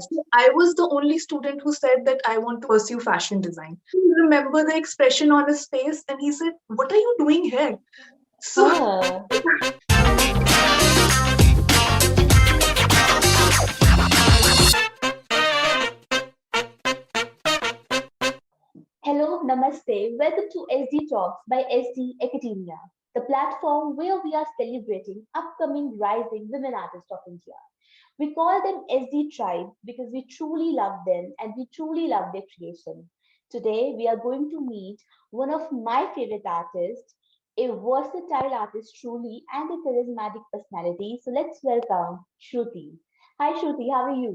Right. So I was the only student who said that I want to pursue fashion design. I remember the expression on his face, and he said, "What are you doing here?" So Huh. Hello, namaste. Welcome to SD Talks by SD Academia, the platform where we are celebrating upcoming rising women artists of India. We call them SD Tribe because we truly love them and we truly love their creation. Today, we are going to meet one of my favorite artists, a versatile artist truly, and a charismatic personality. So let's welcome Shruti. Hi, Shruti, how are you?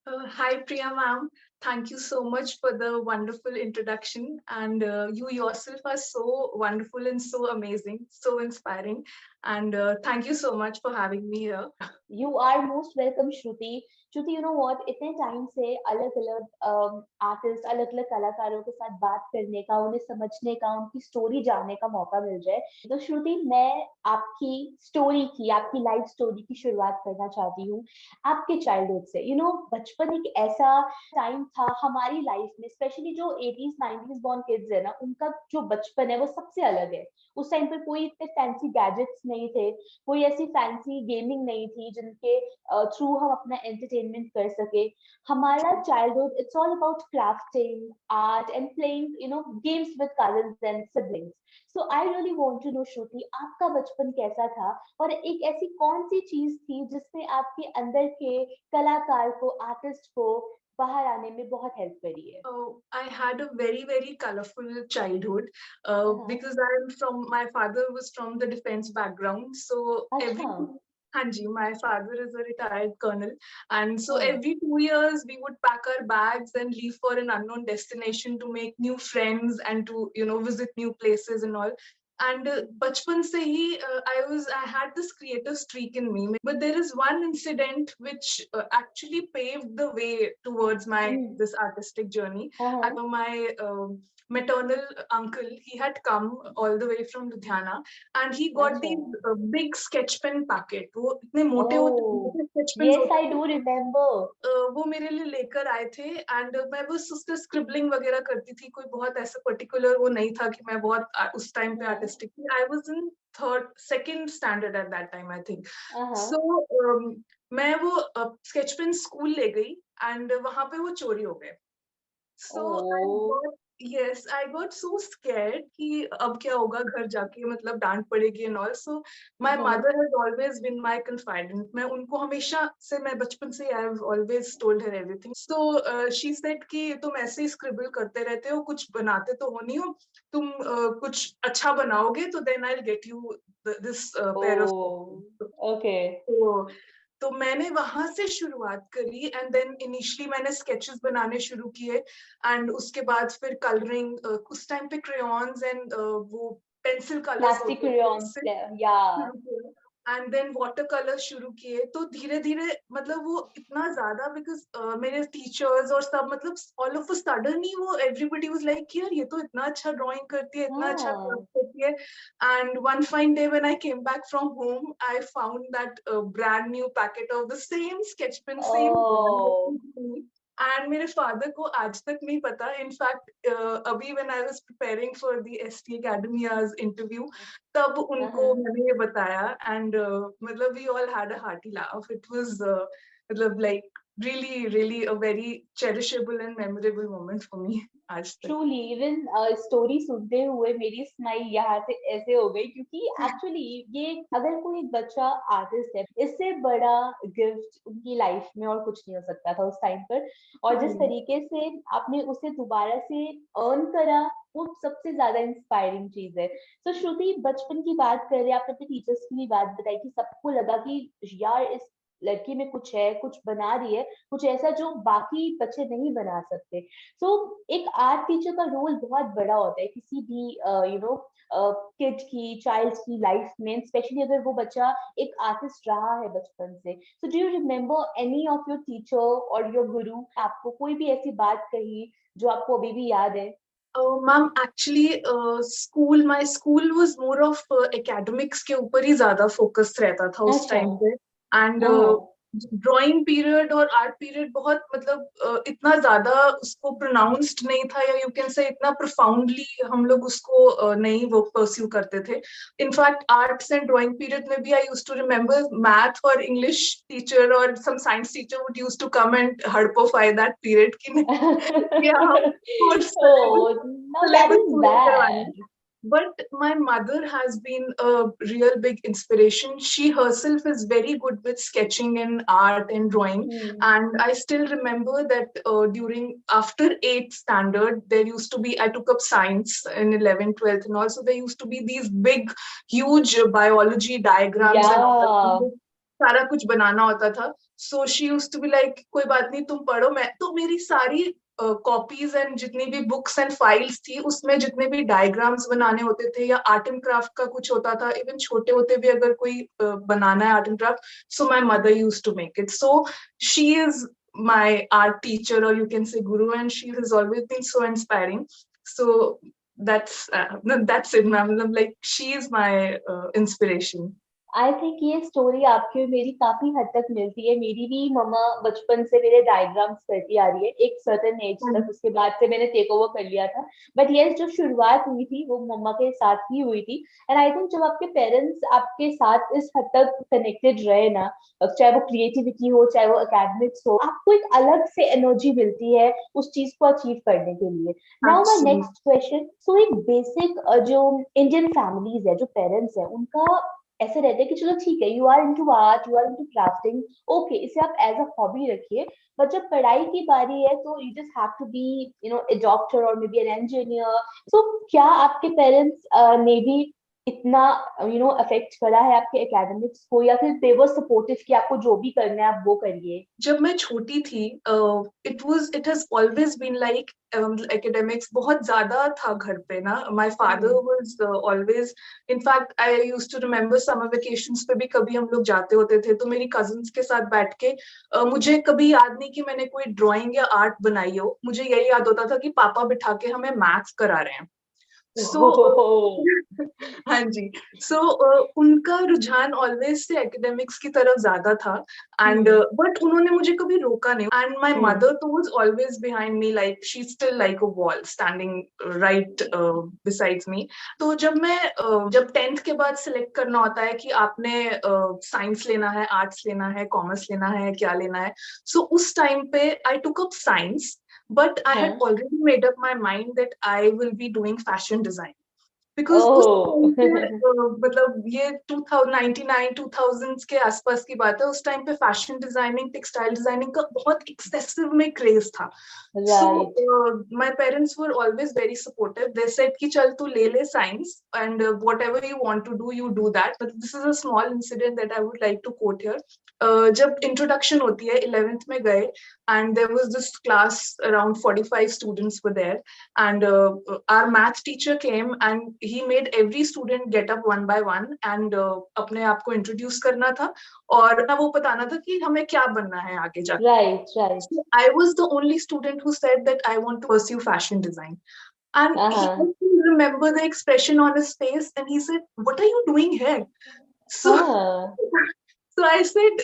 Hi, Priya ma'am. Thank you so much for the wonderful introduction. And you yourself are so wonderful and so amazing, so inspiring. And thank you so much for having me here. You are most welcome, Shruti. Shruti, you know what, इतने time से अलग अलग artist, अलग अलग कलाकारों के साथ बात करने का, उन्हें समझने का, उनकी स्टोरी जानने का मौका मिल जाए, तो श्रुति मैं आपकी स्टोरी की, आपकी लाइफ स्टोरी की शुरुआत करना चाहती हूँ आपके चाइल्डहुड से। यू नो, बचपन एक ऐसा टाइम था हमारी लाइफ में, स्पेशली जो 80s 90s बॉर्न किड्स है ना, उनका जो बचपन है वो सबसे अलग है। उस टाइम पर कोई इतने फैंसी गैजेट्स नहीं थे, कोई ऐसी फैंसी गेमिंग नहीं थी जिनके थ्रू हम अपना एंटरटेनमेंट कर सके। हमारा childhood it's all about crafting, art and playing you know games with cousins and siblings. So I really want to know Shruti, आपका बचपन कैसा था और एक ऐसी कौन सी चीज थी जिसने आपके अंदर के कलाकार को, आर्टिस्ट को बाहर आने में बहुत हेल्प करी है? I had a very colorful childhood हाँ, because my father was from the defense background. So अच्छा, Hanji, my father is a retired colonel. And so हाँ, every 2 years we would pack our bags and leave for an unknown destination to make new friends and to, visit new places and all. And bachpan se hi, I had this creative streak in me. But there is one incident which actually paved the way towards this artistic journey. हाँ, हाँ, My maternal uncle, he had come all the way from Ludhiana, and he got अच्छा, these big sketch pen packet. वो इतने मोटे होते ओह, मोटे sketch pens yes, होते I थे। do remember. वो मेरे लिए लेकर आए थे, एंड मैं बस उससे स्क्रिबलिंग वगैरह करती थी। कोई बहुत ऐसा पर्टिकुलर वो नहीं था कि मैं बहुत उस टाइम पे हाँ, आर्टिस्टिक थी। I was in third second standard at that time, I think. हाँ, सो मैं वो स्केच पेन स्कूल ले गई, एंड वहां पे वो चोरी हो गए। So oh, I got so scared कि अब क्या होगा घर जाके, मतलब डांट पड़ेगी and all. So my हाँ, mother has always been my confidant. मैं उनको हमेशा से, मैं बचपन से I have always told her everything. So she said कि तुम ऐसे ही scribble करते रहते हो, कुछ बनाते तो हो नहीं हो, तुम कुछ अच्छा बनाओगे तो then I'll get you this pair of oh, okay, तो मैंने वहां से शुरुआत करी, एंड देन इनिशियली मैंने स्केचेस बनाने शुरू किए, एंड उसके बाद फिर कलरिंग, उस टाइम पे क्रेयॉन्स एंड वो पेंसिल कलर्स प्लास्टिक होते थे, क्रेयॉन्स, उससे या, शुरू किया, एंड देन वाटर कलर शुरू किए। तो धीरे धीरे मतलब वो इतना ज्यादा, बिकॉज मेरे टीचर्स और सब, मतलब ऑल ऑफ अ सडन ही वो एवरीबडी वाज लाइक, यार ये तो इतना अच्छा ड्राइंग करती है, इतना अच्छा हाँ, क्राफ्ट करती है। And one fine day when I came back from home, I found that brand new packet of the same sketch pen, same oh, brand. And मेरे फादर को आज तक नहीं पता। इनफैक्ट अभी when I was preparing for the ST Academia's interview, तब उनको हाँ, मैंने ये बताया, एंड मतलब we all had a hearty laugh. It was मतलब like really a very cherishable and memorable moment for me आज तक। ट्रूली इवन स्टोरी सुनते हुए मेरी स्माइल यहाँ से ऐसे हो गई, क्योंकि एक्चुअली ये, अगर कोई एक बच्चा आर्टिस्ट है, इससे बड़ा गिफ्ट उनकी लाइफ में और कुछ नहीं हो सकता था उस टाइम पर। और जिस तरीके से आपने उसे दोबारा से अर्न करा, वो सबसे ज्यादा इंस्पायरिंग चीज है। तो श्रुति, बचपन की बात कर रहे हैं, आपने अपने टीचर्स की भी बात बताई कि सबको लगा कि यार इस लड़की में कुछ है, कुछ बना रही है, कुछ ऐसा जो बाकी बच्चे नहीं बना सकते। सो एक आर्ट टीचर का रोल बहुत बड़ा होता है किसी भी यू नो किड की, चाइल्ड की लाइफ में, स्पेशली अगर वो बच्चा एक आर्टिस्ट रहा है बचपन से। So do you remember any of your teacher और योर गुरु, आपको कोई भी ऐसी बात कही जो आपको अभी भी याद है? Ma'am actually my school was more of academics के ऊपर ही ज्यादा फोकस रहता था उस अच्छा, टाइम पे। एंड हाँ, ड्राइंग पीरियड और आर्ट पीरियड बहुत मतलब इतना ज्यादा उसको प्रोनाउंस्ड नहीं था, या यू कैन से इतना प्रोफाउंडली हम लोग उसको नहीं वो परस्यू करते थे. In fact arts and drawing period में भी I use to remember math और इंग्लिश टीचर और some science teacher would use to come and हड़पोफाई दैट पीरियड की नहीं या कोर्स Oh, no, that syllabus is पूरा करवाने. bad. But my mother has been a real big inspiration. She herself is very good with sketching and art and drawing. Hmm. And I still remember that during after 8th standard, there used to be, I took up science in 11th, 12th, and also there used to be these big, huge biology diagrams and all. Yeah. सारा कुछ बनाना होता था. So she used to be like, कोई बात नहीं तुम पढ़ो. मैं तो मेरी सारी कॉपीज एंड जितनी भी बुक्स एंड फाइल्स थी उसमें जितने भी डायग्राम्स बनाने होते थे या आर्ट एंड क्राफ्ट का कुछ होता था, इवन छोटे होते भी अगर कोई बनाना है art and craft, so my mother use to make it. So she is my art teacher और you can say guru, and she has always been so inspiring. सो that's it, ma'am. Like she is my inspiration. I think ये story आपकी और मेरी काफी हद तक मिलती है. मेरी भी मम्मा बचपन से मेरे डायग्राम्स करती आ रही है एक सर्टेन एज तक. उसके बाद से मैंने टेक ओवर कर लिया था. बट यस, जो शुरुआत हुई थी वो मम्मा के साथ ही हुई थी. एंड आई थिंक जब आपके पेरेंट्स आपके साथ इस हद तक कनेक्टेड रहे ना, चाहे वो क्रिएटिविटी हो चाहे वो एकेडमिक्स हो, आपको एक अलग से एनर्जी मिलती है उस चीज को अचीव करने के लिए. Now my Absolutely. Next question. So एक बेसिक जो इंडियन फैमिलीज है, जो पेरेंट्स है, उनका ऐसे रहते हैं कि चलो ठीक है, you are into art, you are into crafting, okay, इसे आप एज अ हॉबी रखिए. बट जब पढ़ाई की बारी है तो you just have to be a doctor और maybe an engineer. So क्या आपके पेरेंट्स ने भी इतना अफेक्ट करा है आपके एकेडमिक्स को, या फिर दे वर सपोर्टिव कि आपको जो भी करना है आप वो करिए? जब मैं छोटी थी, it has always been like academics बहुत ज्यादा था घर पे ना. My father was always, in fact I used to remember summer vacations पे भी कभी हम लोग जाते होते थे तो मेरी कजिन्स के साथ बैठ के मुझे कभी याद नहीं कि मैंने कोई ड्राइंग या आर्ट बनाई हो. मुझे यही याद होता था कि पापा बिठा के हमें मैथ्स करा रहे हैं. सो हाँ जी. सो उनका रुझान ऑलवेज से एकेडमिक्स की तरफ ज्यादा था. एंड बट उन्होंने मुझे कभी रोका नहीं. एंड माय मदर तो was always behind me, like she still like a wall standing right besides me. तो जब 10th के बाद सिलेक्ट करना होता है कि आपने साइंस लेना है, आर्ट्स लेना है, कॉमर्स लेना है, क्या लेना है, सो उस टाइम पे I took up science. But I had already made up my mind that I will be doing fashion design. Because उस ओह. टाइम पे मतलब ये 2099 2000s के आसपास की बात है. उस टाइम पे फैशन डिजाइनिंग, टेक्सटाइल डिजाइनिंग का बहुत एक्सेसिव में क्रेज था. So my parents were always very supportive. They said कि चल तू ले science and whatever you want to do, you do that. But this is a small incident that I would like to quote here. जब introduction होती है 11th में गए, and there was this class around 45 students were there, and our math teacher came and he made every student get up one by one and अपने आप को introduce करना था और ना वो बताना था कि हमें क्या बनना है आगे जाके. Right, right. So I was the only student who said that I want to pursue fashion design. And he, I still remember the expression on his face, and he said, "What are you doing here?" So, so I said,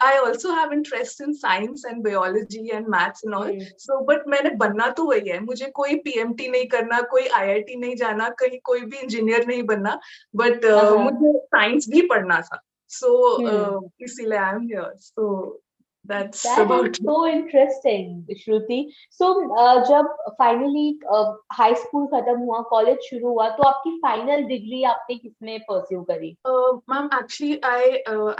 I also have interest in science and biology and maths and all. So, but मैंने बनना तो वही है. मुझे कोई PMT नहीं करना, कोई IIT नहीं जाना, कहीं कोई भी इंजीनियर नहीं बनना. But मुझे साइंस भी पढ़ना था. So, इसीलिए I am here. So. That's That about is so interesting, Shruti. So, जब finally high school खत्म हुआ, college शुरू हुआ, तो आपकी final degree आपने किसमें pursue करी? Ma'am, actually,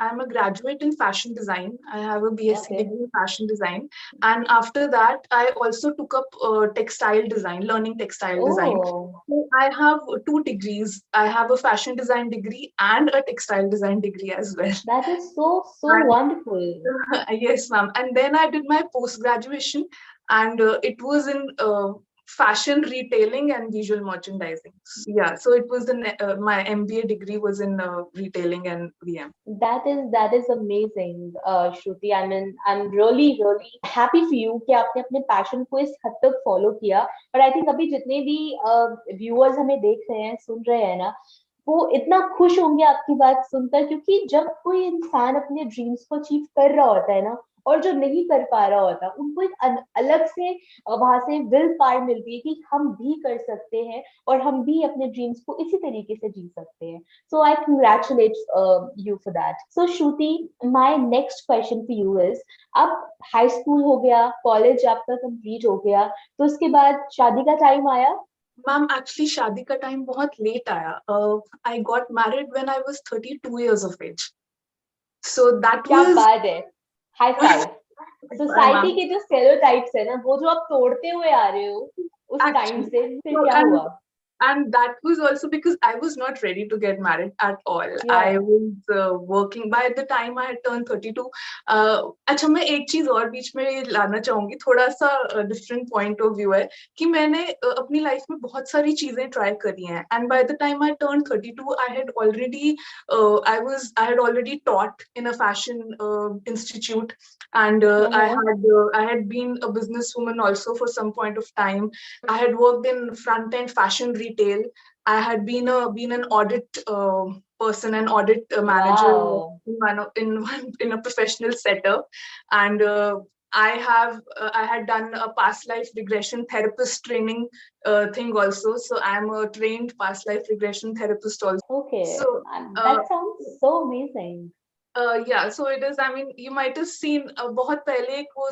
I'm a graduate in fashion design. I have a BSc degree in fashion design, and after that, I also took up textile design, learning textile design. So I have 2 degrees. I have a fashion design degree and a textile design degree as well. That is so wonderful. Yes, ma'am. And then I did my post graduation, and it was in fashion retailing and visual merchandising. Yeah, so it was in my MBA degree was in retailing and VM. That is amazing, Shruti. I mean, I'm really happy for you कि आपने अपने passion को इस हद तक follow किया. But I think अभी जितने भी viewers हमें देख रहे हैं, सुन रहे हैं ना, वो इतना खुश होंगे आपकी बात सुनकर, क्योंकि जब कोई इंसान अपने ड्रीम्स को अचीव कर रहा होता है ना, और जो नहीं कर पा रहा होता, उनको एक अलग से वहां से विल पावर मिलती है कि हम भी कर सकते हैं और हम भी अपने ड्रीम्स को इसी तरीके से जी सकते हैं. So I congratulate you for that. So Shruti, my next question for you is, अब हाई स्कूल हो गया, कॉलेज आपका कंप्लीट हो गया, तो उसके बाद शादी का टाइम आया. मैम एक्चुअली शादी का टाइम बहुत लेट आया. I got married when I was 32 years of age. So that क्या was बात है, हाई फाइव. सोसाइटी मैम के जो स्टेरियोटाइप्स है ना, वो जो आप तोड़ते हुए आ रहे हो उस टाइम actually. से, फिर So क्या हुआ? and that was also because I was not ready to get married at all. या I was working by the time I had turned 32. अच्छा, मैं एक चीज और बीच में लाना चाहूंगी, थोड़ा सा डिफरेंट पॉइंट ऑफ व्यू है कि मैंने अपनी लाइफ में बहुत सारी चीजें ट्राई करी हैं. And by the time I turn 32 I had already taught in a fashion institute, and I had been a businesswoman also for some point of time. I had worked in front end fashion retail. I had been an audit person, an audit manager wow. in a professional setup, and I had done a past life regression therapist training thing also. So I am a trained past life regression therapist also. Okay, So uh, that sounds so amazing. yeah, so it is. I mean, you might have seen बहुत पहले एक वो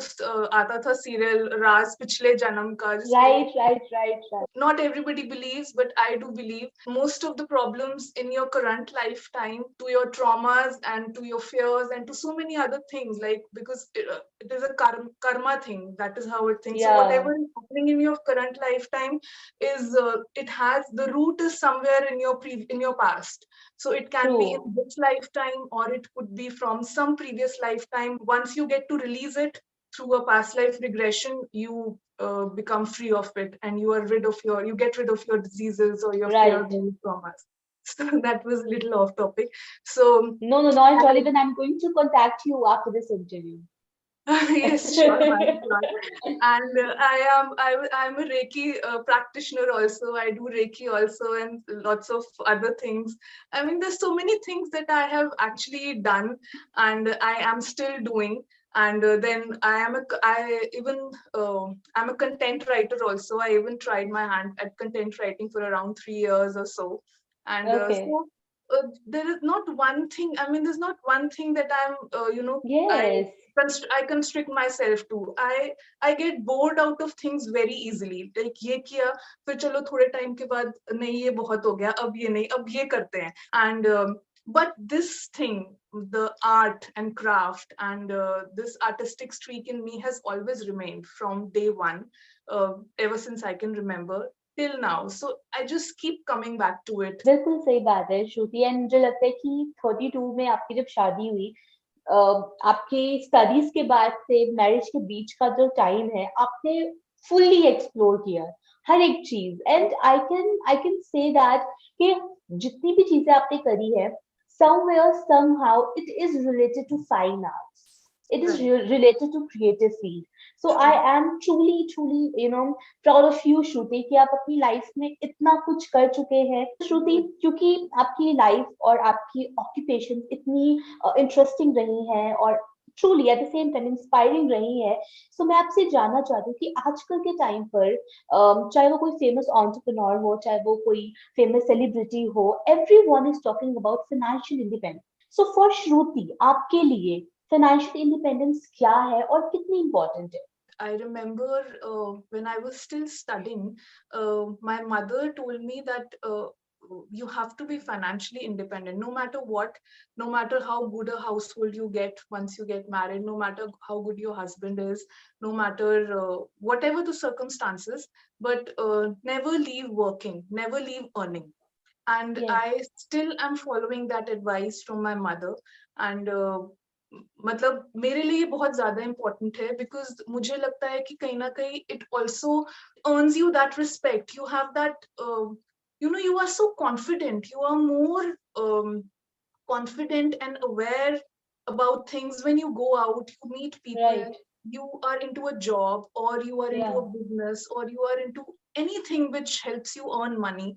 आता था serial राज पिछले जन्म का, जिसमें right right right right. not everybody believes, but I do believe most of the problems in your current lifetime, to your traumas and to your fears and to so many other things, like because it is a karma thing. That is how it thinks. So या whatever is happening in your current lifetime is it has the root is somewhere in in your past. So it can true. be in this lifetime or it could be from some previous lifetime. Once you get to release it through a past life regression, you become free of it, and you get rid of your diseases or your fears right. and traumas. So that was a little off topic. So no no, not at all. Even I am going to contact you after this interview. yes, sure, man, sure. And I'm a Reiki practitioner also. I do Reiki also, and lots of other things. I mean, there's so many things that I have actually done, and I am still doing. And then I'm a content writer also. I even tried my hand at content writing for around 3 years or so. And okay. there is not one thing. I mean, there's not one thing that I'm I yes. I constrict myself to. I get bored out of things very easily. Like ये किया, फिर चलो थोड़े time के बाद नहीं ये बहुत हो गया, अब ये नहीं, अब ये करते हैं. And but this thing, the art and craft and this artistic streak in me has always remained from day one, ever since I can remember till now. So I just keep coming back to it. बिल्कुल सही बात है श्रुति. And मुझे लगता है कि 32 में आपकी जब शादी हुई, आपके स्टडीज के बाद से मैरिज के बीच का जो टाइम है, आपने फुल्ली एक्सप्लोर किया हर एक चीज. And I can say that कि जितनी भी चीजें आपने करी है, somewhere somehow it is related to fine arts, it is Right. related to creative field. So I am truly proud of you श्रुति, कि आप अपनी लाइफ में इतना कुछ कर चुके हैं. श्रुति, क्योंकि आपकी लाइफ और आपकी ऑक्यूपेशन इतनी इंटरेस्टिंग रही है और truly at the same time inspiring रही है, सो मैं आपसे जानना चाहती हूँ कि आजकल के टाइम पर चाहे वो कोई फेमस एंटरप्रेन्योर हो, चाहे वो कोई फेमस सेलिब्रिटी हो, everyone is talking about financial independence. So for Shruti, आपके लिए फाइनेंशियल इंडिपेंडेंस क्या है और कितनी इंपॉर्टेंट है? I remember when I was still studying, my mother told me that you have to be financially independent no matter what, no matter how good a household you get once you get married, no matter how good your husband is, no matter whatever the circumstances, but never leave working, never leave earning. And Yes. I still am following that advice from my mother. And मतलब मेरे लिए बहुत ज्यादा important है, because मुझे लगता है कि कहीं ना कहीं it also earns you that respect. You have that you are so confident, you are more confident and aware about things when you go out, you meet people, Right. you are into a job or you are into Yeah. a business or you are into anything which helps you earn money.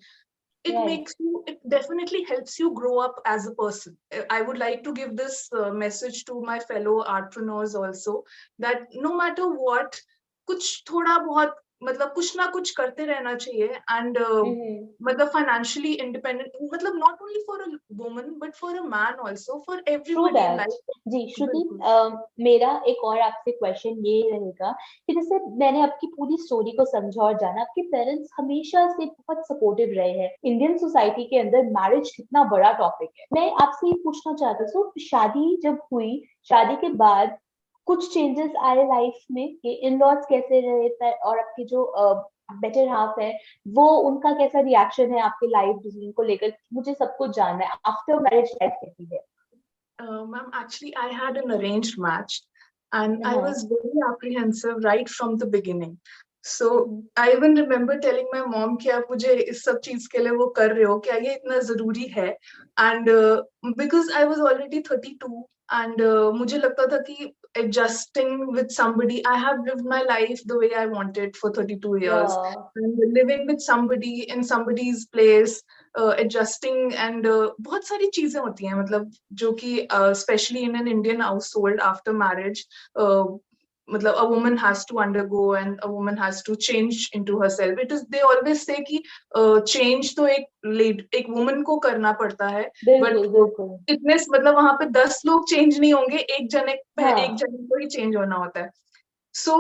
it Right. makes you, it definitely helps you grow up as a person. I would like to give this message to my fellow artpreneurs also, that no matter what, कुछ थोड़ा बहुत मतलब कुछ ना कुछ करते रहना चाहिए, and मतलब financially independent, मतलब not only for a woman but for a man also, for True everybody in that. life. जी श्रुति, बिल्कुल. मेरा एक और आपसे क्वेश्चन ये रहेगा कि जैसे मैंने आपकी पूरी स्टोरी को समझा और जाना, आपके पेरेंट्स हमेशा से बहुत सपोर्टिव रहे हैं। इंडियन सोसाइटी के अंदर मैरिज कितना बड़ा टॉपिक है। मैं आपसे ये पूछना चाहती हूँ, शादी जब हुई, शादी के बाद कुछ चेंजेस आए लाइफ में कि इन लॉज कैसे रहे थे, और आपके जो बेटर हाफ है वो उनका कैसा रिएक्शन है आपके लाइफ डिसीजन को लेकर? मुझे सब कुछ जानना है। आफ्टर मैरिज लाइफ कैसी है? Ma'am, actually, I had an arranged match, and I was very apprehensive right from the beginning. So I even remember telling my mom कि आप मुझे इस सब चीज के लिए वो कर रहे हो, क्या ये इतना जरूरी है? And because I was already 32, and मुझे लगता था कि adjusting with somebody, I have lived my life the way I wanted for 32 years, and living with somebody in somebody's place, adjusting and बहुत सारी चीजें होती हैं, मतलब जो कि specially in an Indian house hold after marriage, मतलब a woman has to undergo and a woman has to change into herself. It is, they always say कि change तो एक woman को करना पड़ता है, but इतने मतलब वहां पे 10 लोग change नहीं होंगे, एक जने को ही change होना होता है. So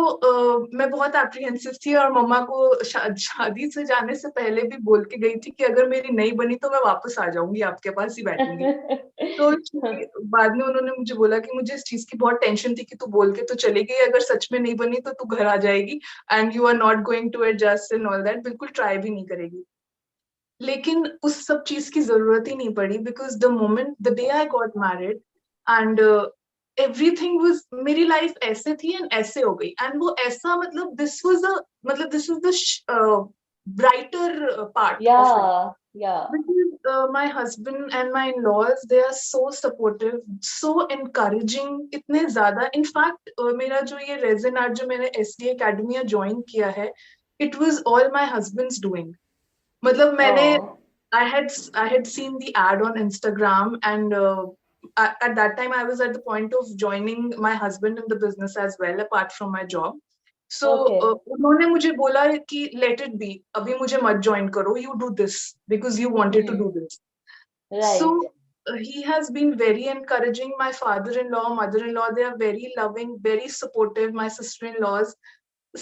मैं बहुत एप्रीहेंसिव थी, और मम्मा को शादी से जाने से पहले भी बोल के गई थी कि अगर मेरी नहीं बनी तो मैं वापस आ जाऊंगी, आपके पास ही बैठूंगी. तो बाद में उन्होंने मुझे बोला कि मुझे इस चीज की बहुत टेंशन थी कि तू बोल के तो चली गई, अगर सच में नहीं बनी तो तू घर आ जाएगी, and you are not going to adjust and all that, बिल्कुल ट्राई भी नहीं करेगी. लेकिन उस सब चीज की जरूरत ही नहीं पड़ी, because the moment the day I got married, and everything was, मेरी लाइफ ऐसे थी एंड ऐसे हो गई, एंड वो ऐसा मतलब this was the brighter part of it. Because my husband and my in-laws, they are so supportive, so encouraging, इतने ज्यादा. In fact, मेरा जो ये resin art जो मैंने SD Academy ज्वाइन किया है, it was all my husband's doing. मतलब मैंने I had seen the ad on Instagram, and at that time I was at the point of joining my husband in the business as well, apart from my job. So उन्होंने मुझे बोला कि let it be, अभी मुझे मत join करो, you do this because you wanted to do this. Right. So he has been very encouraging. My father-in-law, mother-in-law, they are very loving, very supportive. My sister-in-laws,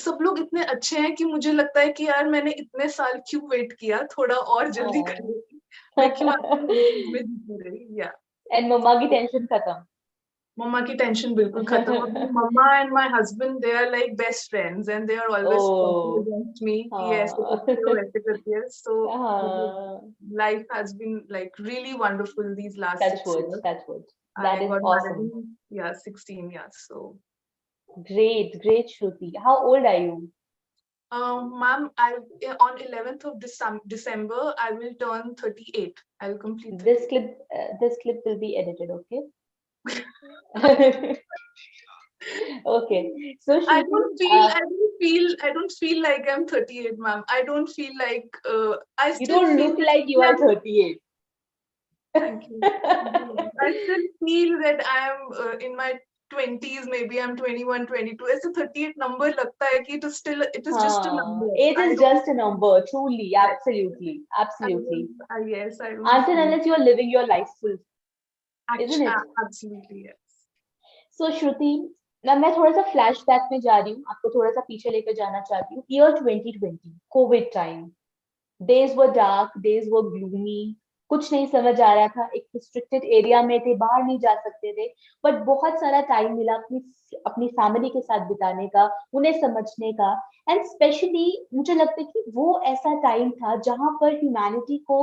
सब लोग इतने अच्छे हैं कि मुझे लगता है कि यार मैंने इतने साल क्यों वेट किया, थोड़ा और जल्दी कर लेती, मैं क्यों में जीती रही. या एंड मम्मा की टेंशन खत्म. मम्मा की टेंशन बिल्कुल खत्म. Mumma and my husband, they are like best friends, and they are always fighting against me कि ऐसे करती हो वैसे करती है. So life has been like really wonderful these last 6 years. That's good. That is awesome. Yeah, 16 years. So great Shruti. How old are you? Ma'am, on 11th of December I will turn 38. I'll complete 38. This clip will be edited, okay? Okay. So Shruti, I don't feel like I'm 38, ma'am. I don't feel like you don't look like you are 38. Thank you. I still feel that I am in my 20s, maybe I'm 21, 22. As a 38 number लगता है कि it is just a number. Age is just a number, truly, absolutely. Yes, I don't. Until unless you are living your life full, isn't it? Absolutely, yes. So Shruti, मैं थोड़ा सा flashback में जा रही हूँ, आपको थोड़ा सा पीछे लेकर जाना चाहती हूँ. Year 2020, COVID time. Days were dark, days were gloomy. कुछ नहीं समझ आ रहा था, एक रिस्ट्रिक्टेड एरिया में थे, बाहर नहीं जा सकते थे, बट बहुत सारा टाइम मिला अपनी फैमिली के साथ बिताने का, उन्हें समझने का. एंड स्पेशली मुझे लगता है कि वो ऐसा टाइम था जहां पर ह्यूमैनिटी को,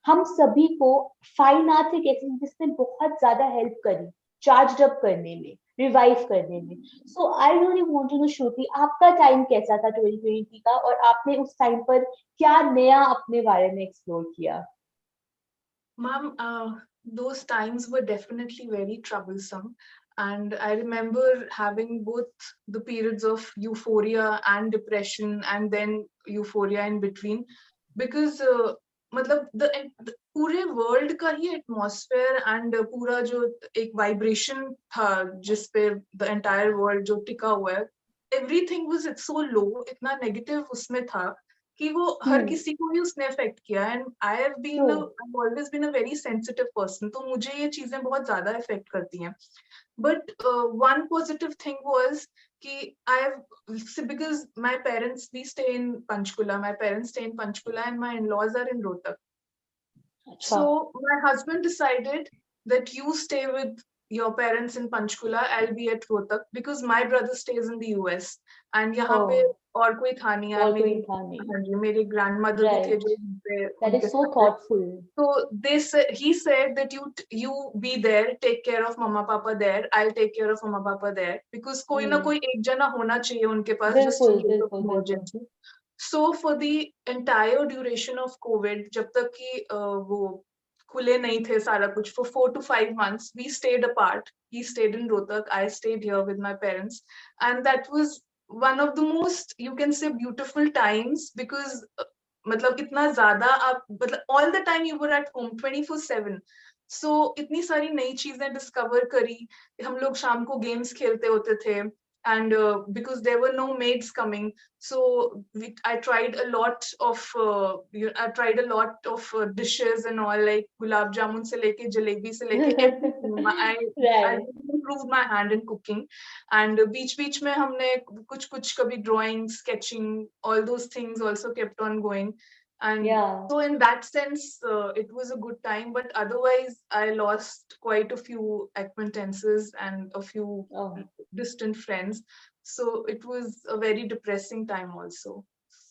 हम सभी को फाइन आर्ट एक ऐसी जिसने बहुत ज्यादा हेल्प करी चार्ज अप करने में, रिवाइव करने में. So I really want to know Shruti, आपका टाइम कैसा था 2020 का, और आपने उस टाइम पर क्या नया अपने बारे में एक्सप्लोर किया? Ma'am, those times were definitely very troublesome, and I remember having both the periods of euphoria and depression, and then euphoria in between, because मतलब पूरे वर्ल्ड का ही एटमॉस्फेयर एंड पूरा जो एक वाइब्रेशन था जिसपे द एंटायर वर्ल्ड जो टिका हुआ है, एवरीथिंग वाज सो लो, इतना नेगेटिव उसमें था कि वो हर किसी को ही उसने अफेक्ट किया। And I have always been a very sensitive person, तो मुझे ये चीजें बहुत ज्यादा अफेक्ट करती हैं। But one positive thing was कि because my parents, we stay in Panchkula, my parents stay in Panchkula and my in-laws are in Rohtak. So my husband decided that you stay with your parents in Panchkula, I'll be at Rohtak, because my brother stays in the US and यहाँ पे और कोई था नहीं यार, मेरी grandmother भी थे जो That is so thoughtful. So he said that you be there, take care of mama papa there, I'll take care of mama papa there, because कोई ना कोई एक जना होना चाहिए उनके पास just in case of emergency. So for the entire duration of COVID, जब तक कि वो खुले नहीं थे सारा कुछ, for 4 to 5 months we stayed apart. He stayed in Rohtak, I stayed here with my parents, and that was one of the most, you can say, beautiful times, because मतलब इतना ज्यादा आप मतलब all the time you were at home 24/7. So इतनी सारी नई चीजें discover करी, हम लोग शाम को गेम्स खेलते होते थे, and because there were no maids coming, so I tried a lot of dishes and all, like gulab jamun se leke jalebi se leke everything. I improved my hand in cooking, and बीच में हमने कुछ कभी drawing, sketching, all those things also kept on going. And so in that sense it was a good time, but otherwise I lost quite a few acquaintances and a few distant friends, so it was a very depressing time also.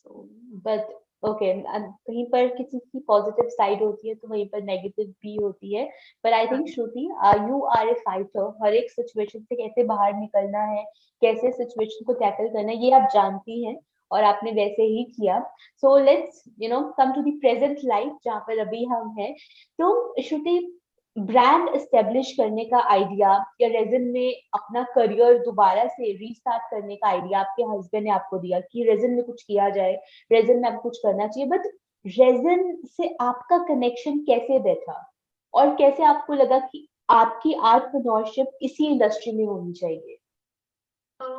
So but okay, कहीं पर किसी की positive side होती है तो वहीं पर negative भी होती है, but I think Shruti, you are a fighter. हर एक सिचुएशन से कैसे बाहर निकलना है, कैसे सिचुएशन को टैकल करना है, ये आप जानती हैं और आपने वैसे ही किया. So let's come to the present life जहाँ पर अभी हम हैं. तो श्रुति, ब्रांड एस्टेब्लिश करने का आइडिया या रेजिन में अपना करियर दोबारा से रीस्टार्ट करने का आइडिया आपके हस्बैंड ने आपको दिया कि रेजिन में कुछ किया जाए, रेजिन में आपको कुछ करना चाहिए, बट रेजिन से आपका कनेक्शन कैसे बैठा और कैसे आपको लगा कि आपकी आर्टप्रेन्योरशिप इसी इंडस्ट्री में होनी चाहिए?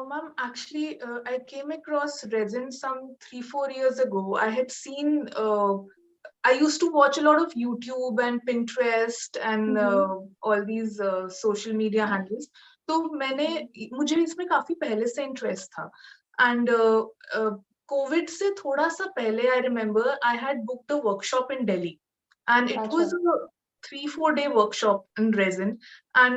Ma'am, actually, I came across resin some 3-4 years ago. I had seen, I used to watch a lot of YouTube and Pinterest and all these social media handles. तो मुझे इसमें काफी पहले से इंटरेस्ट था. And COVID से थोड़ा सा पहले, I remember I had booked a workshop in Delhi, and it was a 3-4 day workshop in resin,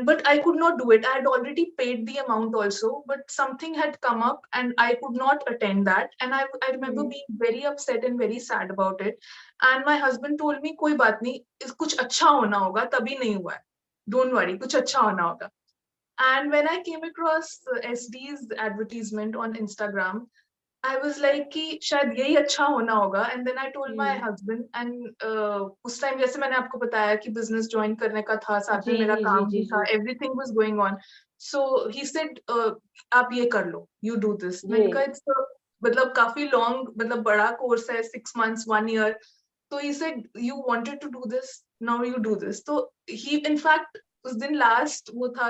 but I could not do it. I had already paid the amount also, but something had come up and I could not attend that, and I remember being very upset and very sad about it. And my husband told me कोई बात नहीं, कुछ अच्छा होना होगा, तभी नहीं हुआ है, don't worry, कुछ अच्छा होना होगा. And when I came across SD's advertisement on Instagram, I was like कि शायद यही अच्छा होना होगा. And then I told my husband, and उस टाइम जैसे मैंने आपको बताया कि बिजनेस ज्वाइन करने का था, साथ में मेरा काम भी था, everything was going on. So he said आप ये कर लो, you do this. मैंने कहा it's मतलब काफी long, मतलब बड़ा कोर्स है, 6 months, 1 year. So he said you wanted to do this, now you do this. So he in fact उस दिन लास्ट वो था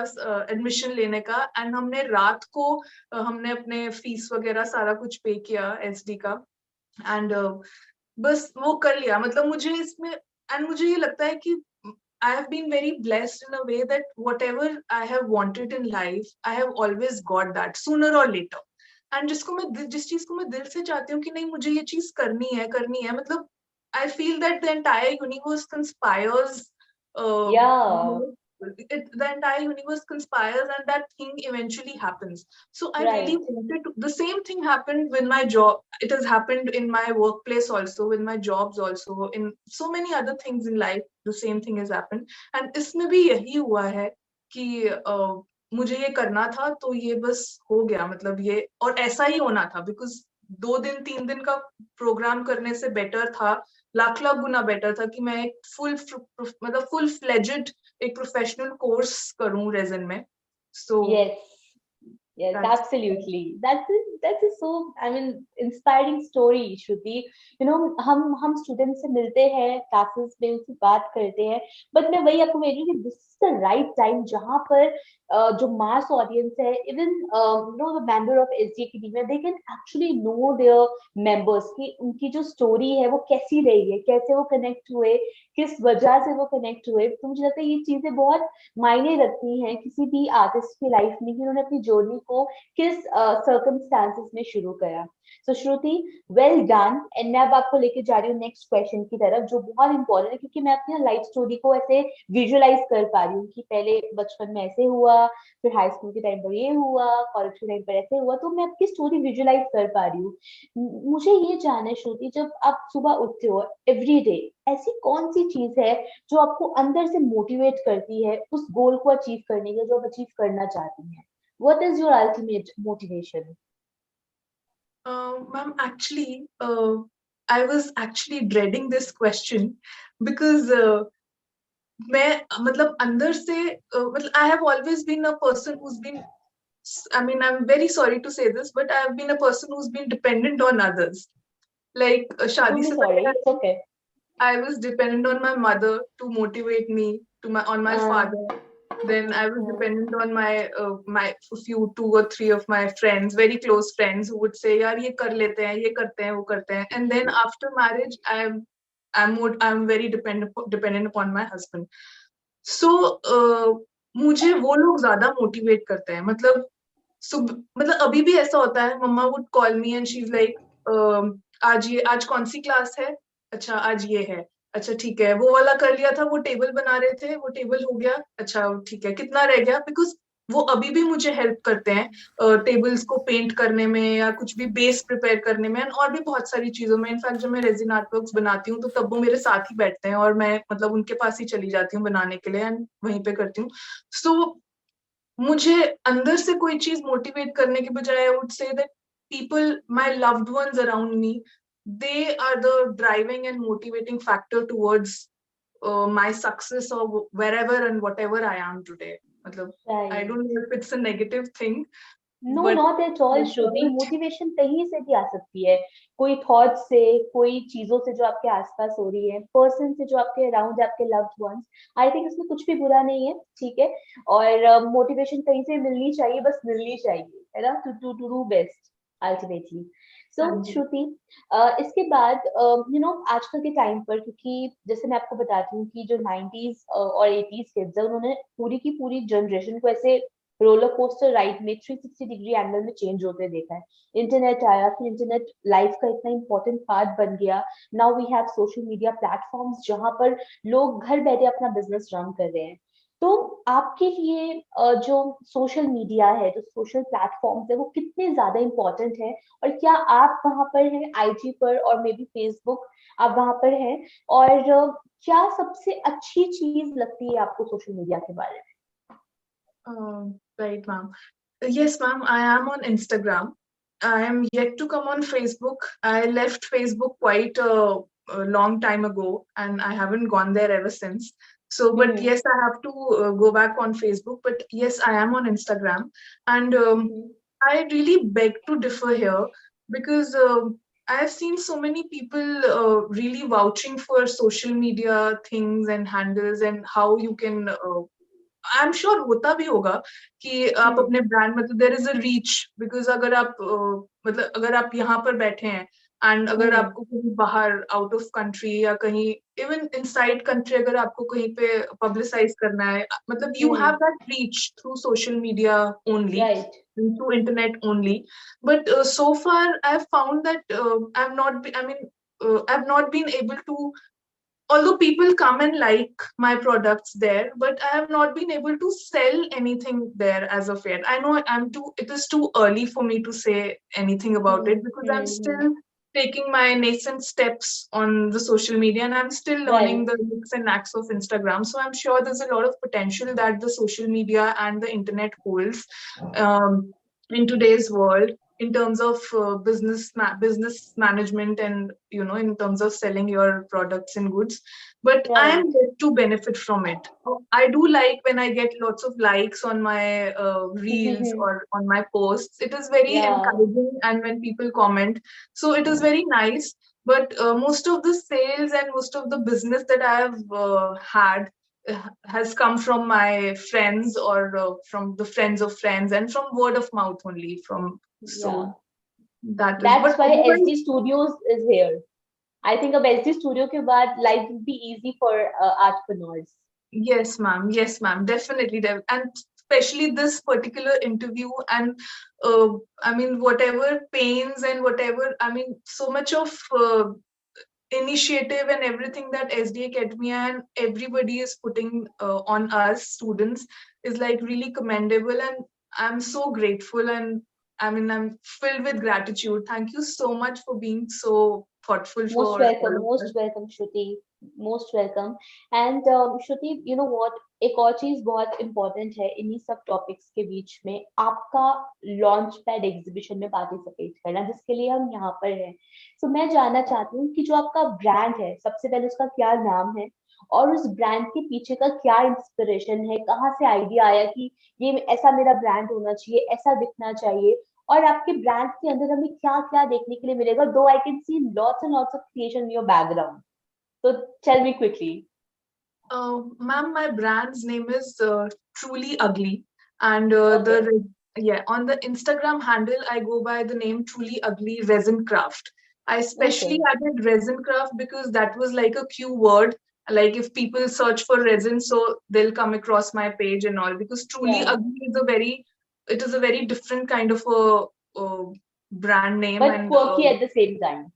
एडमिशन लेने का, एंड हमने रात को हमने अपने फीस वगैरह सारा कुछ पे किया एसडी का, एंड बस वो कर लिया. मतलब मुझे इसमें, एंड मुझे ये लगता है कि I have been very blessed in a way that whatever I have wanted in life, I have always got that sooner or later. And जिस चीज को मैं दिल से चाहती हूँ कि नहीं मुझे ये चीज करनी है, मतलब I feel that the entire universe conspires. The entire universe conspires and that thing eventually happens. So I really wanted to, the same thing happened with my job. It has happened in my workplace also, with my jobs also, in so many other things in life, the same thing has happened. And इसमें भी यही हुआ है कि मुझे ये करना था तो ये बस हो गया, मतलब ये और ऐसा ही होना था, because 2 दिन 3 दिन का प्रोग्राम करने से बेटर था, लाख गुना बेटर था कि मैं एक फुल फ्लेजेड एक प्रोफेशनल कोर्स करूं रेजिन में. So Yes, absolutely. That's a so, I mean, inspiring story, Shruti. You know, हम स्टूडेंट से मिलते हैं क्लासेस में, उनसे बात करते हैं, बट मैं वही आपको बोल रही हूँ कि this is the right time जहाँ पर जो मास ऑडियंस है, even you know the member of SD academia, they can actually know their members की उनकी जो स्टोरी है वो कैसी रही है, कैसे वो कनेक्ट हुए, किस वजह से वो कनेक्ट हुए। तो मुझे लगता है ये चीजें बहुत मायने रखती हैं किसी भी आर्टिस्ट की लाइफ में कि उन्होंने अपनी जर्नी को किस सर्कमस्टांसेस में शुरू करा। सो श्रुति, वेल डन। एंड मैं अब आपको लेके जा रही हूँ नेक्स्ट क्वेश्चन की तरफ, जो बहुत इंपॉर्टेंट है, क्योंकि मैं अपनी लाइफ स्टोरी को ऐसे विजुअलाइज कर पा रही हूँ कि पहले बचपन में ऐसे हुआ, फिर हाई स्कूल के टाइम पर ये हुआ, कॉलेज के टाइम पर ऐसे हुआ, तो मैं आपकी स्टोरी विजुअलाइज कर पा रही हूँ। मुझे ये जानना है श्रुति, जब आप सुबह उठते हो एवरी डे, ऐसी कौन सी चीज है जो आपको अंदर से मोटिवेट करती है उस गोल को अचीव करने के, जो आप अचीव करना चाहती हैं? What is your ultimate motivation? Ma'am, actually, I was actually dreading this question because मैं मतलब अंदर से मतलब I have always been a person who's been, I mean, I'm very sorry to say this, but I have been a person who's been dependent on others. Like शादी Don't be से sorry, पहले it's okay. I was dependent on my mother to motivate me, on my father. Then I was dependent on my few, 2 or 3 of my friends, very close friends, who would say, "यार ये कर लेते हैं, ये करते हैं, वो करते हैं." And then after marriage, I'm very dependent upon my husband. So मुझे वो लोग ज्यादा मोटिवेट करते हैं. मतलब अभी भी ऐसा होता है, मम्मा would call me and she's like, आज कौन सी क्लास है? अच्छा आज ये है, अच्छा ठीक है, वो वाला कर लिया था, वो टेबल बना रहे थे, वो टेबल हो गया, अच्छा ठीक है, कितना रह गया? बिकॉज वो अभी भी मुझे हेल्प करते हैं टेबल्स को पेंट करने में या कुछ भी बेस प्रिपेयर करने में, और भी बहुत सारी चीजों में. इनफैक्ट जब मैं रेजिन आर्टवर्क्स बनाती हूँ तो तब वो मेरे साथ ही बैठते हैं और मैं मतलब उनके पास ही चली जाती हूँ बनाने के लिए एंड वहीं पे करती हूँ. सो मुझे अंदर से कोई चीज मोटिवेट करने के बजाय, I would say that people, my loved ones around me, they are the driving and motivating factor towards my success or wherever and whatever I am today. मतलब I Right. don't know if it's a negative thing, no, but not at all Shruti, motivation कहीं से भी आ सकती है, कोई thought से, कोई चीजों से जो आपके आसपास हो रही है, पर्सन से जो आपके अराउंड, आपके लव्ड वंस। आई थिंक इसमें कुछ भी बुरा नहीं है, ठीक है। और मोटिवेशन कहीं से मिलनी चाहिए, बस मिलनी चाहिए, है ना, टू डू बेस्ट अल्टीमेटली। सो हाँ जी. श्रुति, इसके बाद यू नो आजकल के टाइम पर, क्योंकि जैसे मैं आपको बताती हूँ कि जो 90s और 80s किड्स है, उन्होंने पूरी की पूरी जनरेशन को ऐसे रोलर कोस्टर राइड में 360 डिग्री एंगल में चेंज होते देखा है। इंटरनेट आया, फिर इंटरनेट लाइफ का इतना इंपॉर्टेंट पार्ट बन गया। Now we have social media platforms जहां पर लोग घर बैठे अपना बिजनेस रन कर रहे हैं। तो आपके लिए जो सोशल मीडिया है, जो सोशल प्लेटफॉर्म्स है, वो कितने ज्यादा इंपॉर्टेंट है, और क्या आप वहां पर हैं आईजी पर और मे बी फेसबुक, आप वहां पर हैं, और क्या सबसे अच्छी चीज लगती है आपको सोशल मीडिया के बारे में? Right, ma'am. Yes, ma'am, I am on Instagram. I am yet to come on Facebook. I left Facebook quite a long time ago and I haven't gone there ever since. So, but yes, I have to go back on Facebook. But yes, I am on Instagram. And I really beg to differ here because I have seen so many people really vouching for social media things and handles and how you can I am sure होता भी होगा कि आप अपने brand, मतलब there is a reach, because अगर आप मतलब अगर आप यहाँ पर बैठे हैं एंड अगर आपको कहीं बाहर आउट ऑफ कंट्री या कहीं इवन इनसाइड कंट्री अगर आपको कहीं पे पब्लिसाइज करना है, मतलब you have that reach through social media only, through internet only. But so far I have found that I have not been able to, although people come and like my products there, but I have not been able to sell anything there as of yet. I know it is too early for me to say anything about it because I'm still taking my nascent steps on the social media and I'm still learning the nooks and knacks of Instagram. So I'm sure there's a lot of potential that the social media and the internet holds in today's world. in terms of business management, and in terms of selling your products and goods. But I am Right. yet to benefit from it. I do like when I get lots of likes on my reels or on my posts. It is very Yeah. encouraging, and when people comment, so it is very nice. But most of the sales and most of the business that I have had has come from my friends, or from the friends of friends, and from word of mouth only. From Yeah. so that is. But That's why otherwise, SD Studios is here. I think अब SD Studio के बाद life will be easy for entrepreneurs. yes, ma'am. Yes, ma'am. Definitely, and especially this particular interview, and I mean, whatever pains and whatever, I mean, so much of initiative and everything that SD Academia and everybody is putting on us students is like really commendable, and I'm so grateful, and I mean, I'm filled with gratitude. Thank you so much for being so thoughtful for all of us. Most welcome, Shruti. Most welcome. And Shruti, you know what? एक और चीज बहुत important है इन्हीं सब topics के बीच में आपका लॉन्च पैड एग्जीबिशन में पार्टिसिपेट करना जिसके लिए हम यहाँ पर हैं। तो मैं जानना चाहती हूँ कि जो आपका ब्रांड है सबसे पहले उसका क्या नाम है और उस ब्रांड के पीछे का क्या इंस्पिरेशन है, कहाँ से आइडिया आया कि ये ऐसा मेरा ब्रांड होना चाहिए, ऐसा दिखना चाहिए, और आपके ब्रांड के अंदर हमें क्या क्या देखने के लिए मिलेगा, दो I can see lots and lots of creation in your background, so tell me quickly. Ma'am, my brand's name is Truly Ugly, and Okay. on the Instagram handle I go by the name Truly Ugly Resin Craft. I specially Okay. added resin craft because that was like a keyword. Like if people search for resin, so they'll come across my page and all. Because Truly Yeah. Ugly is a very different kind of a brand name, But and quirky at the same time.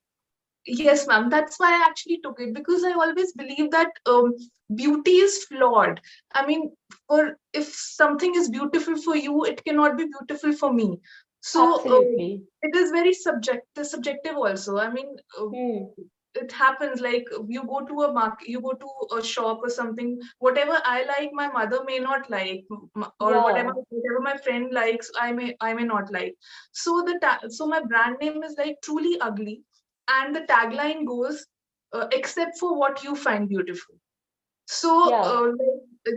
yes, ma'am. That's why I actually took it, because I always believe that beauty is flawed. I mean, or if something is beautiful for you, it cannot be beautiful for me. So Absolutely. it is very subjective also. I mean, Hmm. it happens like you go to a market, you go to a shop or something. Whatever I like, my mother may not like, or Yeah. whatever my friend likes, I may not like. So so my brand name is like Truly Ugly, and the tagline goes, except for what you find beautiful. So Yeah.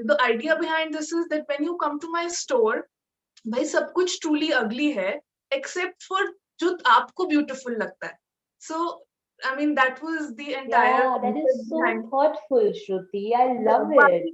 the idea behind this is that when you come to my store, भाई सब कुछ truly ugly है, except for जो आपको beautiful लगता है. So I mean, that was the entire Yeah. That is concept so behind. thoughtful, Shruti. I Yeah, love it.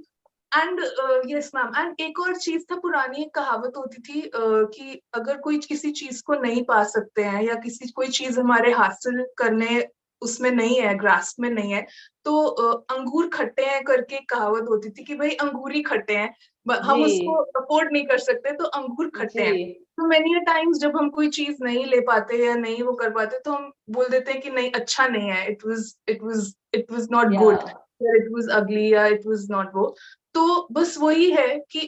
And yes ma'am, and एक और चीज था, पुरानी एक कहावत होती थी कि अगर कोई किसी चीज को नहीं पा सकते हैं, या कोई चीज हमारे हासिल करने उसमें नहीं है, ग्रास्प में नहीं है, तो अंगूर खट्टे हैं करके एक कहावत होती थी कि भाई अंगूर ही खट्टे हैं, हम उसको जी. अफोर्ड नहीं कर सकते, तो अंगूर खट्टे जी. हैं. तो मेनी टाइम्स जब हम कोई चीज नहीं ले पाते या नहीं वो कर पाते, तो हम बोल देते हैं कि नहीं, अच्छा नहीं है, it was not good, Yeah. It was अगली, या इट वाज नॉट वो. तो बस वही है कि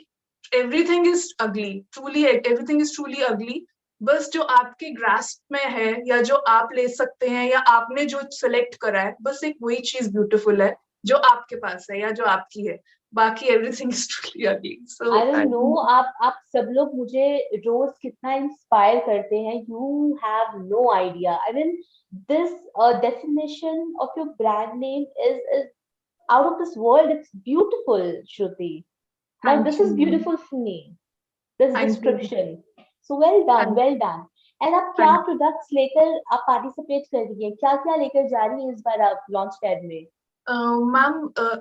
एवरीथिंग इज अगली, ट्रूली एवरीथिंग इज ट्रूली अगली. बस जो आपके ग्रास्प में है, या जो आप ले सकते हैं, या आपने जो सेलेक्ट करा है, बस एक वही चीज ब्यूटीफुल है जो आपके पास है या जो आपकी है. बाकी एवरीथिंग इज ट्रूली अगली. सो I don't know. आप सब लोग मुझे रोज कितना इंस्पायर करते हैं. You have no idea. I mean, this definition of your brand name is out of this world. It's beautiful, Shruti. Now thank this you is ma'am. beautiful for me. This thank you. description. So well done, thank well done. And आप क्या thank products लेकर आप participate कर रही हैं? क्या क्या लेकर जा रही हैं इस बार आप लॉन्च पैड में? Ma'am,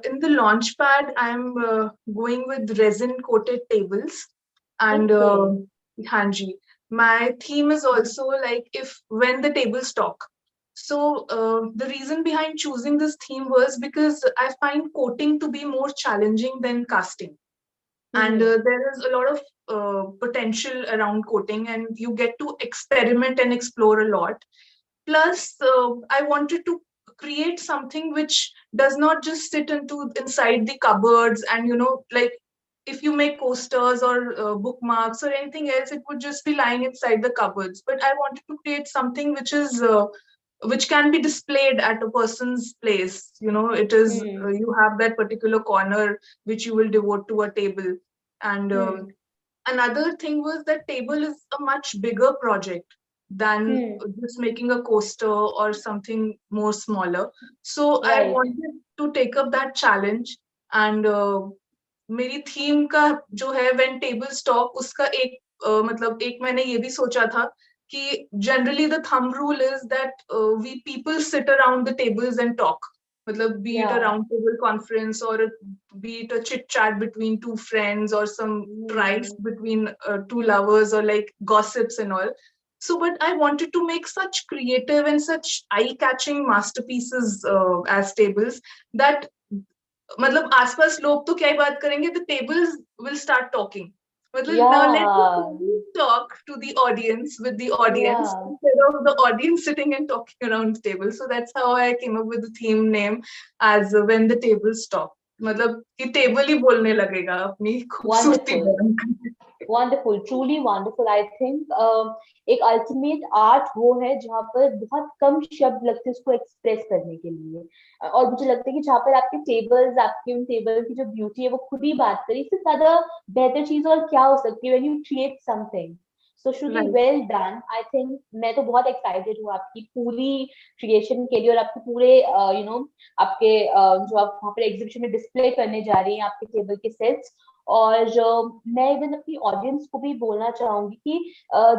in the launch pad, I'm going with resin coated tables, and Okay. Hanji. My theme is also like if when the tables talk. So the reason behind choosing this theme was because I find coating to be more challenging than casting, and Hmm. there is a lot of potential around coating, and you get to experiment and explore a lot. Plus I wanted to create something which does not just sit inside the cupboards, and like if you make posters or bookmarks or anything else, it would just be lying inside the cupboards. But I wanted to create something which can be displayed at a person's place. It is Hmm. you have that particular corner which you will devote to a table. And Hmm. another thing was that table is a much bigger project. than just making a coaster or something more smaller. So I Right. wanted to take up that challenge, and मेरी theme का जो है when tables talk, उसका एक मतलब एक मैंने ये भी सोचा था कि generally the thumb rule is that we people sit around the tables and talk, मतलब be it a Yeah. round table conference or be it a chit chat between two friends or some rice between two lovers or like gossips and all. So but I wanted to make such creative and such eye catching masterpieces as tables that मतलब आसपास लोग तो क्या ही बात करेंगे, the tables will start talking. मतलब now let the Yeah. tables talk to the audience with the audience Yeah. instead of the audience sitting and talking around the table. So that's how I came up with the theme name as when the tables talk. मतलब कि table ही बोलने लगेगा अपनी खूबसूरती Wonderful. बयान करके। Wonderful, truly wonderful. I think एक ultimate art वो है जहाँ पर बहुत कम शब्द लगते हैं उसको एक्सप्रेस करने के लिए। और मुझे लगता है कि जहाँ पर आपके टेबल्स, आपके उन टेबल की जो ब्यूटी है वो खुद ही बात करी, इससे ज्यादा बेहतर चीज और क्या हो सकती है when you create something. So Shruti, Right. Well done. I think मैं तो बहुत एक्साइटेड हूँ आपकी पूरी क्रिएशन के लिए और आपके पूरे आपके जो आप वहाँ पर एग्जीबिशन में डिस्प्ले करने जा रही हैं आपके टेबल के सेट्स। और मैं इवन अपनी ऑडियंस को भी बोलना चाहूंगी कि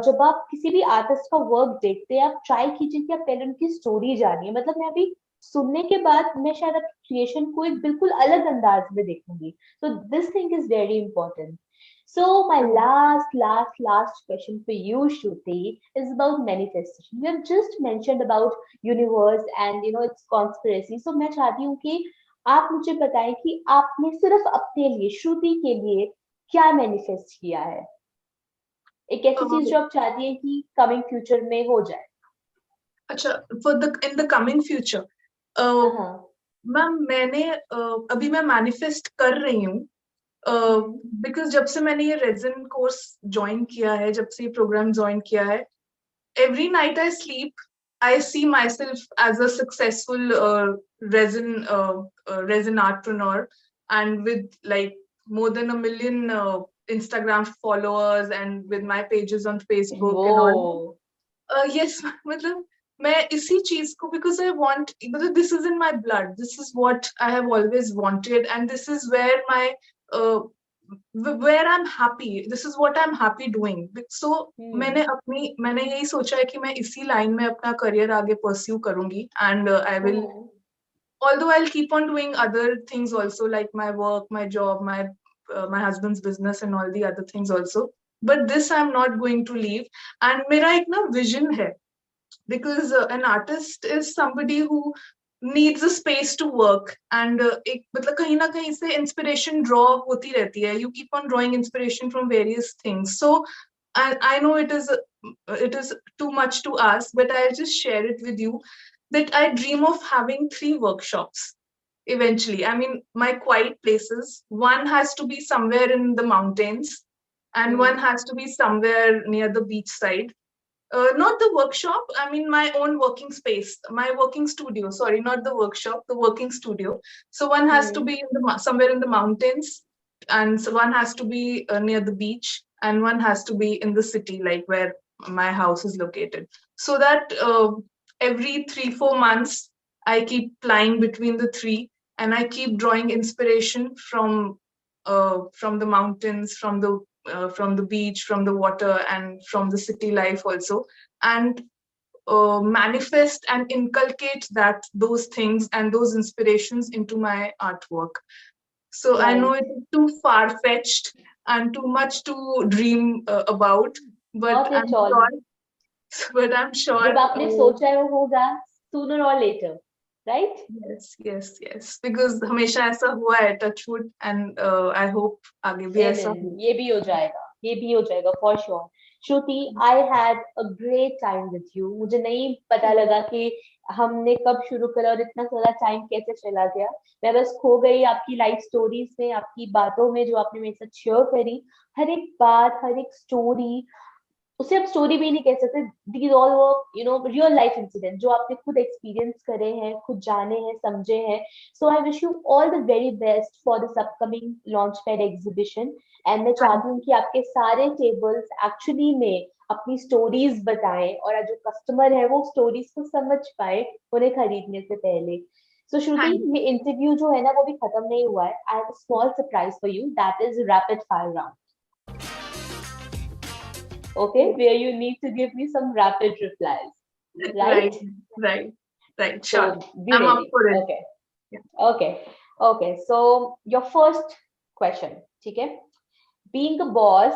जब आप किसी भी आर्टिस्ट का वर्क देखते हैं, आप ट्राई कीजिए कि आप पहले उनकी स्टोरी जानिए। मतलब मैं अभी सुनने के बाद मैं शायद आपकी क्रिएशन को एक बिल्कुल अलग अंदाज में देखूंगी। So this thing is very important. So my last question for you, Shruti, is about manifestation. You have just mentioned about universe and its conspiracy. So मैं चाहती हूँ कि आप मुझे बताएं कि आपने सिर्फ अपने लिए, श्रुति के लिए क्या मैनिफेस्ट किया है, एक ऐसी चीज जो आप चाहती है कि कमिंग फ्यूचर में हो जाए। अच्छा, in the coming future, हाँ। मैम मैंने अभी मैं मैनिफेस्ट कर रही हूँ बिकॉज जब से मैंने ये रेजिन कोर्स ज्वाइन किया है, जब से ये प्रोग्राम ज्वाइन किया है, every night I sleep, I see myself as a successful resin artpreneur, and with like more than 1 million Instagram followers, and with my pages on Facebook and all. Yes, मतलब मैं इसी चीज को, because I want, मतलब this is in my blood, this is what I have always wanted, and this is where my uh, where I'm happy, this is what I'm happy doing. So मैंने यही सोचा है कि मैं इसी line में अपना करियर आगे परस्यू करूंगी, and I will, although I'll keep on doing other things also, like my work, my job, my husband's business and all the other things also, but this I'm not going to leave. And मेरा एक ना vision है, because an artist is somebody who needs a space to work, and एक मतलब कहीं ना कहीं से inspiration draw होती रहती है, you keep on drawing inspiration from various things. So I know it is too much to ask, but I'll just share it with you that I dream of having 3 workshops eventually. I mean, my quiet places, one has to be somewhere in the mountains, and one has to be somewhere near the beach side. Not the workshop, I mean my own working space, my working studio. Sorry, not the workshop, the working studio. So one has to be in somewhere in the mountains, and so one has to be near the beach, and one has to be in the city, like where my house is located. So that every 3-4 months, I keep flying between the 3, and I keep drawing inspiration from the mountains, from the beach, from the water, and from the city life also, and manifest and inculcate those things and those inspirations into my artwork. So I know it is too far-fetched and too much to dream about, but Not at all. I'm sure. जब आपने सोचा है वो होगा, sooner or later, right? Yes, because हमेशा ऐसा हुआ है, touch wood, and I hope आगे भी ऐसा हो. ये भी हो जाएगा, ये भी हो जाएगा for sure. Shruti, I had a great time with you. मुझे नहीं पता लगा कि हमने कब शुरू करा और इतना सारा टाइम कैसे चला गया। मैं बस खो गई आपकी लाइफ स्टोरीज में, आपकी बातों में जो आपने मेरे साथ शेयर करी। हर एक बात, हर एक स्टोरी, उसे आप स्टोरी भी नहीं कह सकते, these all were real life incident जो आपने खुद एक्सपीरियंस करे हैं, खुद जाने हैं, समझे हैं। So I wish you all the very best for this upcoming launch pad exhibition. And मैं चाहती हूँ कि आपके सारे टेबल्स एक्चुअली में अपनी स्टोरीज बताएं और जो कस्टमर है वो स्टोरीज को समझ पाए उन्हें खरीदने से पहले. So Shruti, ये इंटरव्यू जो है ना वो भी खत्म नहीं हुआ है. I have a small surprise for you. That is rapid fire round. Okay, where you need to give me some rapid replies. Right? Right. So Sure. be I'm up ready. for it. Okay. Yeah. Okay. So your first question, ठीक है? Being a boss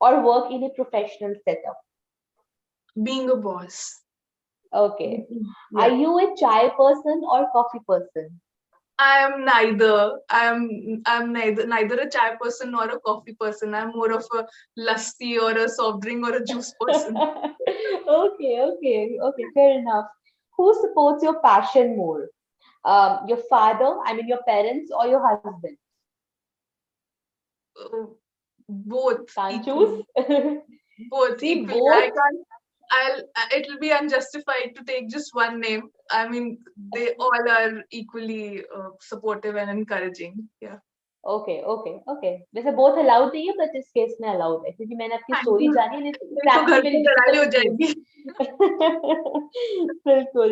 or work in a professional setup. Being a boss. Okay. Yeah. Are you a chai person or coffee person? I am neither. I'm neither a chai person nor a coffee person. I'm more of a lassi or a soft drink or a juice person. Okay. Fair enough. Who supports your passion more? Your father, I mean your parents, or your husband? Both. Can't equally. choose. Both See, equally. both. It'll be unjustified to take just one name. I mean, they all are equally supportive and encouraging. Yeah. Okay. वैसे both allowed नहीं है, but इस case में allowed है क्योंकि मैंने आपकी Thank story you. जानी है. तो घर पे लड़ाई हो जाएगी. बिल्कुल.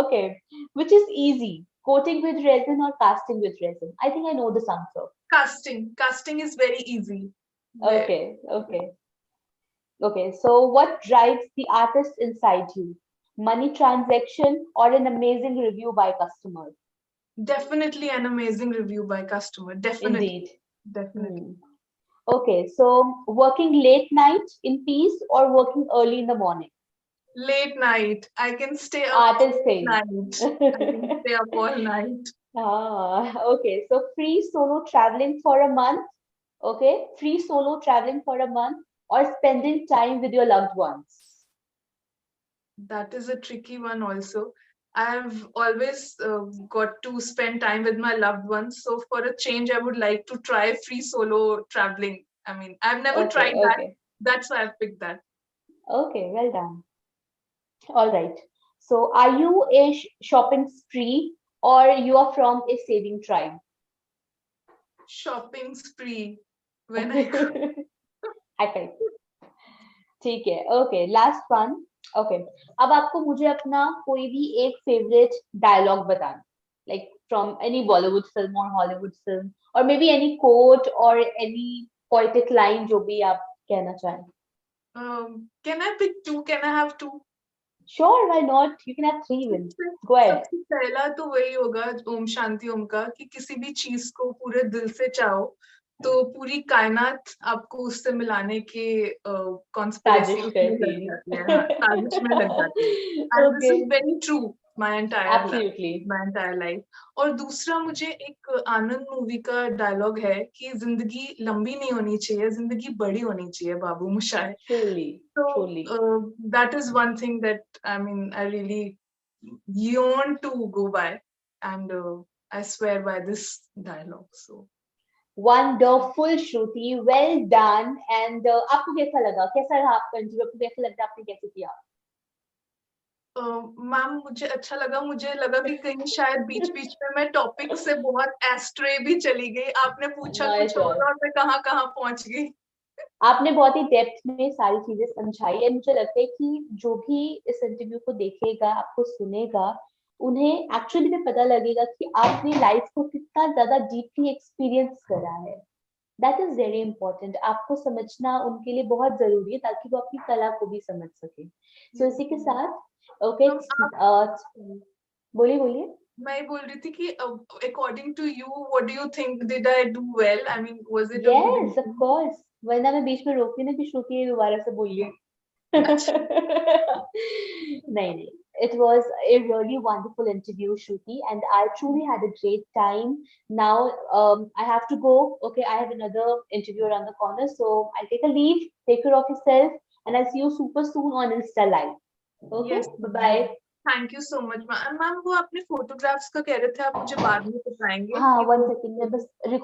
Okay. Which is easy? Coating with resin or casting with resin? I think I know this answer. Casting is very easy. Okay. So what drives the artist inside you? Money transaction or an amazing review by customer? Definitely an amazing review by customer. Definitely. Indeed. Okay, so working late night in peace or working early in the morning? Late night. I can stay up all night. I can stay up all night. Okay. So free solo traveling for a month. Okay, free solo traveling for a month or spending time with your loved ones. That is a tricky one also. I've always got to spend time with my loved ones. So for a change, I would like to try free solo traveling. I mean, I've never tried that. That's why I've picked that. Okay, well done. All right. So are you a shopping spree or you are from a saving tribe? Shopping spree. When I High five. ठीक है. Okay, last one. Okay. अब आपको मुझे अपना कोई भी एक favorite dialogue बताना. Like from any Bollywood film or Hollywood film, or maybe any quote or any poetic line जो भी आप कहना चाहें. Can I pick two? Can I have two? Sure, why not? You can have 3 even. Go ahead. सबसे पहला तो वही होगा ओम शांति ओम का कि किसी भी चीज को पूरे दिल से चाहो तो पूरी कायनात आपको उससे मिलाने के कॉन्स्पिरेसी में लग जाती है. हाँ, साजिश में लग जाती है. And this is very true. My entire life. और दूसरा मुझे एक आनंद मूवी का डायलॉग है कि जिंदगी लंबी नहीं होनी चाहिए, जिंदगी बड़ी होनी चाहिए बाबू मुशाय. Truly. That is one thing that I mean I really yearn to go by, and I swear by this dialogue. So wonderful, Shruti. Well done. And आपको कैसा लगा? कैसा रहा आपका इंटरव्यू? आपको कैसा लगता है आपने कैसे किया? मैम मुझे अच्छा लगा. मुझे लगा कि कहीं शायद बीच में मैं टॉपिक से बहुत एस्ट्रे भी चली गई. आपने पूछा कुछ और मैं कहाँ पहुंच गई. आपने बहुत ही डेप्थ में सारी चीजें समझाई है. मुझे लगता है कि जो भी इस इंटरव्यू को देखेगा, आपको सुनेगा, उन्हें एक्चुअली में पता लगेगा कि आपने लाइफ को कितना ज्यादा डीपली एक्सपीरियंस करा है. That is very important. आपको समझना उनके लिए बहुत जरूरी है ताकि वो अपनी कला को भी समझ सके. सो इसी के साथ ओके बोलिए. मैं बोल रही थी कि according to you what do you think did I do well? I mean was it? Yes of course. वरना मैं बीच में रोकती ना कि श्रुति दोबारा से बोलिए. नहीं. It was a really wonderful interview, Shruti, and I truly had a great time. Now I have to go. Okay, I have another interview around the corner, so I'll take a leave. Take care of yourself, and I'll see you super soon on Insta Live. Okay, yes. Bye. Thank you so much, ma'am. वो अपने photographs का कह रहे थे, आप मुझे बाद में बताएंगे. हाँ, 1 second, मैं बस रिकॉर्ड